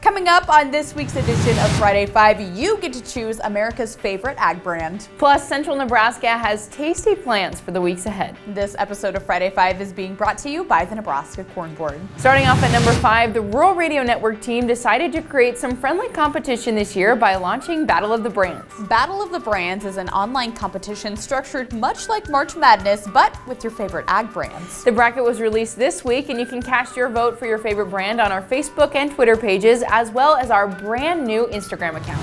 Coming up on this week's edition of Friday 5, you get to choose America's favorite ag brand. Plus, Central Nebraska has tasty plans for the weeks ahead. This episode of Friday 5 is being brought to you by the Nebraska Corn Board. Starting off at number 5, the Rural Radio Network team decided to create some friendly competition this year by launching Battle of the Brands. Battle of the Brands is an online competition structured much like March Madness, but with your favorite ag brands. The bracket was released this week, and you can cast your vote for your favorite brand on our Facebook and Twitter pages, as well as our brand new Instagram account.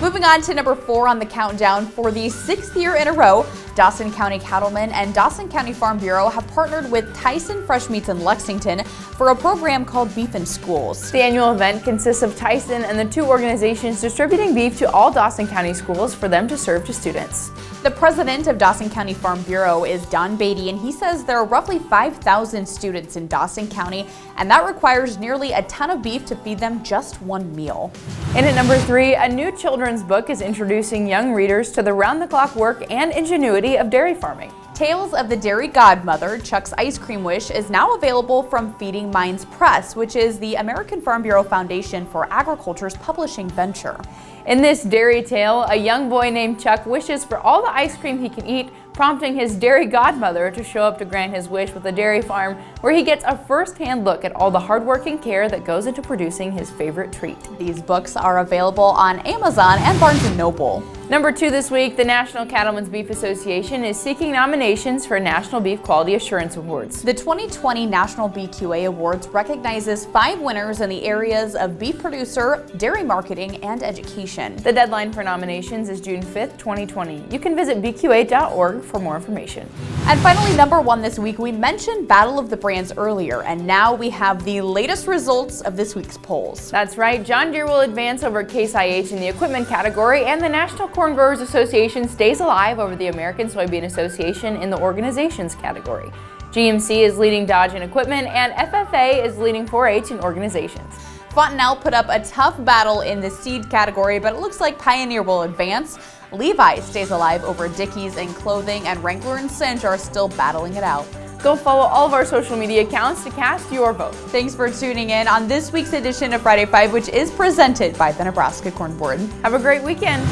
Moving on to number 4 on the countdown, for the 6th year in a row, Dawson County Cattlemen and Dawson County Farm Bureau have partnered with Tyson Fresh Meats in Lexington for a program called Beef in Schools. The annual event consists of Tyson and the two organizations distributing beef to all Dawson County schools for them to serve to students. The president of Dawson County Farm Bureau is Don Beatty, and he says there are roughly 5,000 students in Dawson County, and that requires nearly a ton of beef to feed them just one meal. And at number 3, a new children's book is introducing young readers to the round-the-clock work and ingenuity of dairy farming. Tales of the Dairy Godmother, Chuck's Ice Cream Wish, is now available from Feeding Minds Press, which is the American Farm Bureau Foundation for Agriculture's publishing venture. In this dairy tale, a young boy named Chuck wishes for all the ice cream he can eat, prompting his dairy godmother to show up to grant his wish with a dairy farm where he gets a first-hand look at all the hard work and care that goes into producing his favorite treat. These books are available on Amazon and Barnes & Noble. Number 2 this week, the National Cattlemen's Beef Association is seeking nominations for National Beef Quality Assurance Awards. The 2020 National BQA Awards recognizes 5 winners in the areas of beef producer, dairy marketing, and education. The deadline for nominations is June 5th, 2020. You can visit bqa.org for more information. And finally, number 1 this week, we mentioned Battle of the Brands earlier, and now we have the latest results of this week's polls. That's right, John Deere will advance over Case IH in the equipment category, and the National Corn Growers Association stays alive over the American Soybean Association in the organizations category. GMC is leading Dodge in equipment, and FFA is leading 4-H in organizations. Fontenelle put up a tough battle in the seed category, but it looks like Pioneer will advance. Levi stays alive over Dickies in clothing, and Wrangler and Cinch are still battling it out. Go follow all of our social media accounts to cast your vote. Thanks for tuning in on this week's edition of Friday 5, which is presented by the Nebraska Corn Board. Have a great weekend.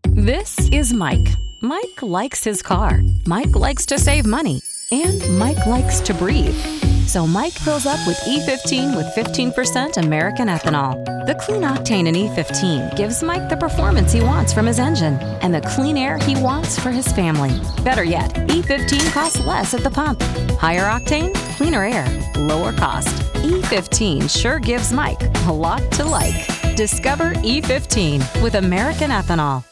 This is Mike. Mike likes his car. Mike likes to save money. And Mike likes to breathe. So Mike fills up with E15 with 15% American ethanol. The clean octane in E15 gives Mike the performance he wants from his engine and the clean air he wants for his family. Better yet, E15 costs less at the pump. Higher octane, cleaner air, lower cost. E15 sure gives Mike a lot to like. Discover E15 with American ethanol.